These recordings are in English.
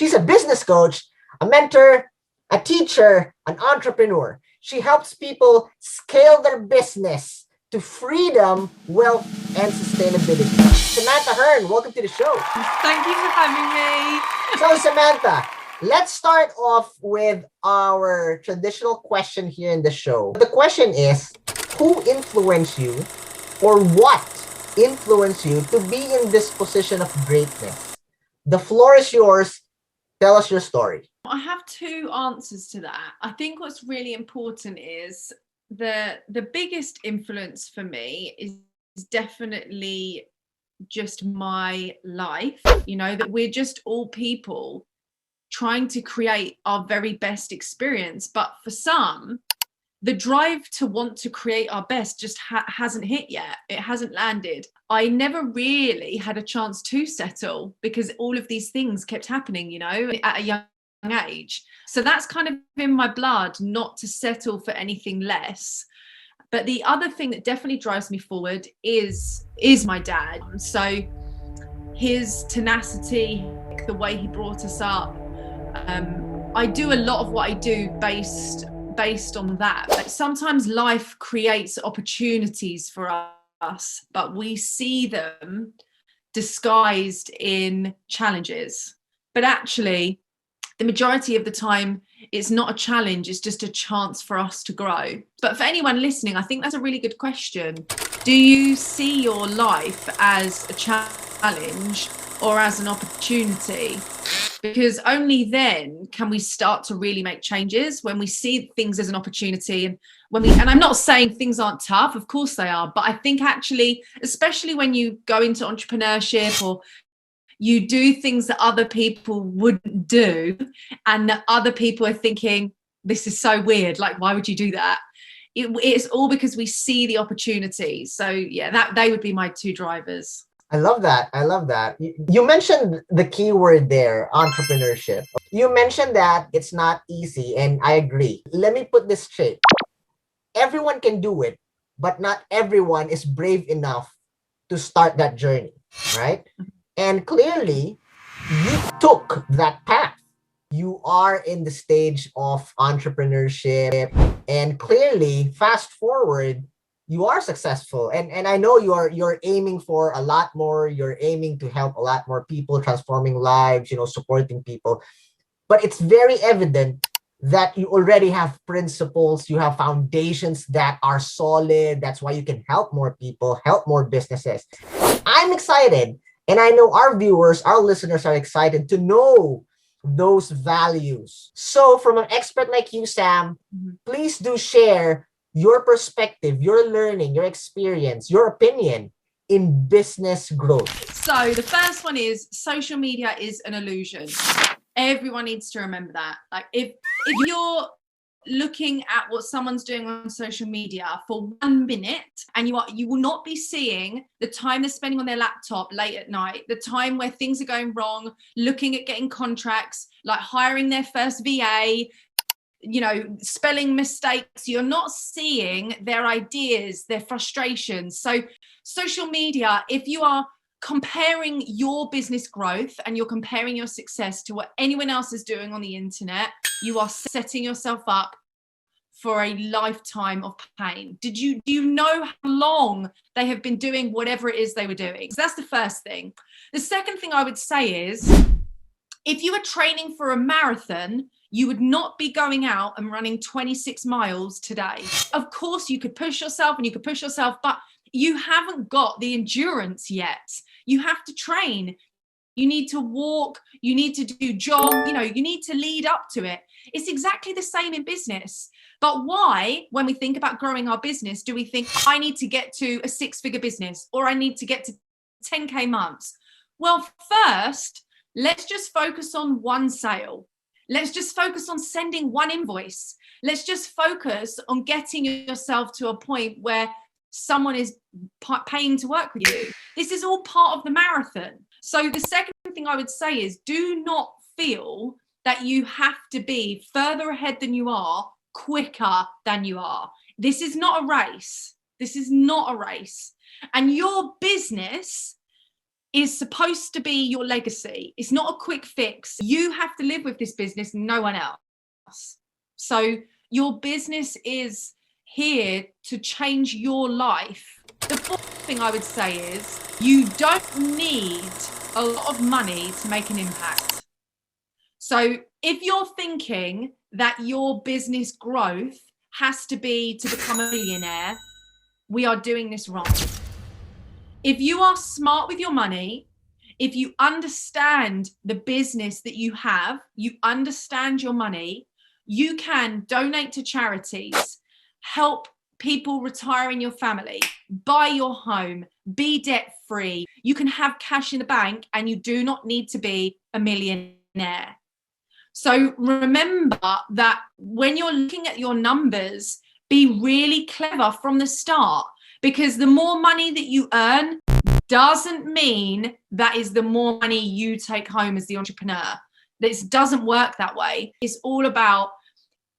She's a business coach, a mentor, a teacher, an entrepreneur. She helps people scale their business to freedom, wealth, and sustainability. Samantha Hearn, welcome to the show. Thank you for having me. So, Samantha, let's start off with our traditional question here in the show. The question is, who influenced you or what influenced you to be in this position of greatness? The floor is yours. Tell us your story. I have two answers to that. I think what's really important is the biggest influence for me is definitely just my life, that we're just all people trying to create our very best experience. But for some, the drive to want to create our best just hasn't hit yet. It hasn't landed. I never really had a chance to settle because all of these things kept happening, at a young age. So that's kind of in my blood, not to settle for anything less. But the other thing that definitely drives me forward is my dad. So his tenacity, the way he brought us up. I do a lot of what I do based on that. But sometimes life creates opportunities for us, but we see them disguised in challenges. But actually, the majority of the time, it's not a challenge, it's just a chance for us to grow. But for anyone listening, I think that's a really good question. Do you see your life as a challenge or as an opportunity? Because only then can we start to really make changes, when we see things as an opportunity. And I'm not saying things aren't tough, of course they are, but I think actually, especially when you go into entrepreneurship or you do things that other people wouldn't do, and that other people are thinking, this is so weird, like, why would you do that? It's all because we see the opportunities. So yeah, they would be my two drivers. I love that. You mentioned the key word there, entrepreneurship. You mentioned that it's not easy, and I agree. Let me put this straight. Everyone can do it, but not everyone is brave enough to start that journey, right? And clearly, you took that path. You are in the stage of entrepreneurship, and clearly, fast forward, you are successful, and I know you're aiming for a lot more. You're aiming to help a lot more people, transforming lives, supporting people. But it's very evident that you already have principles, you have foundations that are solid. That's why you can help more people, help more businesses. I'm excited, and I know our viewers, our listeners are excited to know those values. So from an expert like you, Sam, please do share your perspective, your learning, your experience, your opinion in business growth. So the first one is social media is an illusion. Everyone needs to remember that. Like if you're looking at what someone's doing on social media for 1 minute, and you will not be seeing the time they're spending on their laptop late at night, the time where things are going wrong, looking at getting contracts, like hiring their first VA, spelling mistakes. You're not seeing their ideas, their frustrations. So social media, if you are comparing your business growth and you're comparing your success to what anyone else is doing on the internet, you are setting yourself up for a lifetime of pain. Do you know how long they have been doing whatever it is they were doing? So that's the first thing. The second thing I would say is, if you were training for a marathon, you would not be going out and running 26 miles today. Of course, you could push yourself, but you haven't got the endurance yet. You have to train. You need to walk. You need to do jog. You need to lead up to it. It's exactly the same in business. But why, when we think about growing our business, do we think, I need to get to a 6-figure business, or I need to get to 10K months? Well, first, let's just focus on one sale. Let's just focus on sending one invoice. Let's just focus on getting yourself to a point where someone is paying to work with you. This is all part of the marathon. So the second thing I would say is, do not feel that you have to be further ahead than you are, quicker than you are. This is not a race. And your business is supposed to be your legacy. It's not a quick fix. You have to live with this business, no one else. So your business is here to change your life. The fourth thing I would say is you don't need a lot of money to make an impact. So if you're thinking that your business growth has to be to become a millionaire, we are doing this wrong. If you are smart with your money, if you understand the business that you have, you understand your money, you can donate to charities, help people retire in your family, buy your home, be debt free. You can have cash in the bank and you do not need to be a millionaire. So remember that when you're looking at your numbers, be really clever from the start, because the more money that you earn doesn't mean that is the more money you take home as the entrepreneur. This doesn't work that way. It's all about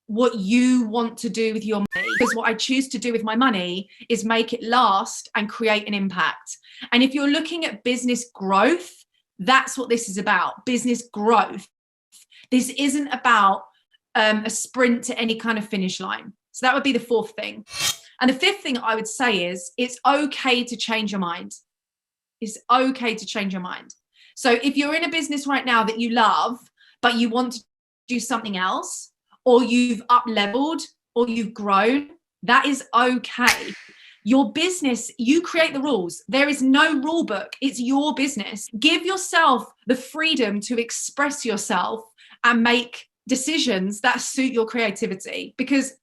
what you want to do with your money, because what I choose to do with my money is make it last and create an impact. And if you're looking at business growth, that's what this is about, business growth. This isn't about a sprint to any kind of finish line. So that would be the fourth thing. And the fifth thing I would say is it's okay to change your mind. It's okay to change your mind. So if you're in a business right now that you love, but you want to do something else, or you've up leveled, or you've grown, that is okay. Your business, you create the rules. There is no rule book. It's your business. Give yourself the freedom to express yourself and make decisions that suit your creativity, because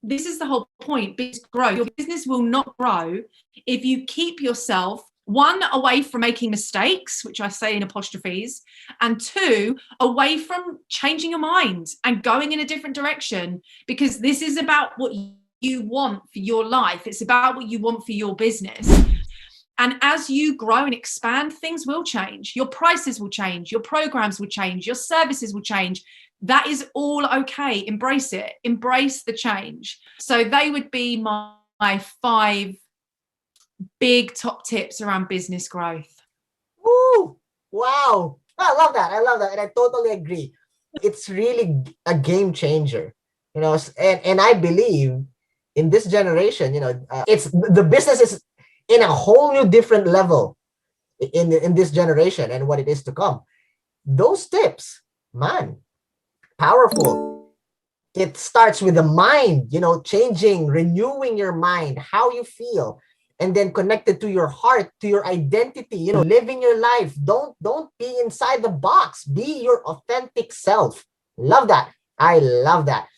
this is the whole point. Business grow. Your business will not grow if you keep yourself, one, away from making mistakes, which I say in apostrophes, and two, away from changing your mind and going in a different direction, because this is about what you want for your life. It's about what you want for your business. And as you grow and expand, things will change. Your prices will change. Your programs will change. Your services will change. That is all okay. Embrace it. Embrace the change. So they would be my 5 big top tips around business growth. Woo! Wow. I love that. I love that. And I totally agree. It's really a game changer, and I believe in this generation, it's the business is in a whole new different level in this generation and what it is to come. Those tips, man, powerful. It starts with the mind, changing, renewing your mind, how you feel, and then connected to your heart, to your identity, living your life. Don't be inside the box. Be your authentic self. Love that. I love that.